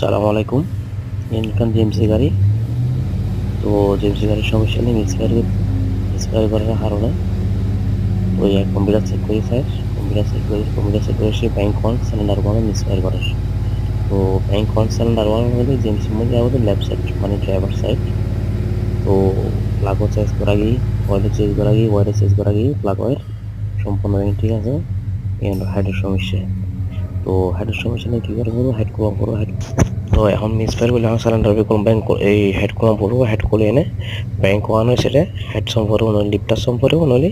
আসসালামু আলাইকুম। ইনকাম জেমসি গাড়ি। তো জেমসি গাড়ির সমস্যা নেই, মিসফায়ার করার কারণে তো কম্পিউটার চেক করি স্যার। কম্পিউটার চেক করে সে bank one cylinder one misfire করে। তো ব্যাংক ওয়ান সিলিন্ডার ওয়ান হলে জেমসির মধ্যে আমাদের লেফট সাইড মানে ড্রাইভার সাইড। তো প্লাগও চেঞ্জ করা গিয়ে প্লাগ ওয়ার সম্পূর্ণ ঠিক আছে। হেডের সমস্যা। তো হেডের সমস্যা নিয়ে কী করবো, হেড কলম করবো হেড। তো এখন মিসফায়ার করলে এখন সিলিন্ডার কোন ব্যাংক এই হেড কলম করবো, হেড খুলে এনে ব্যাংক ওয়ান সেটা হেড সম্পর্ক নইলে লিফটার সম্পর্ক নইলে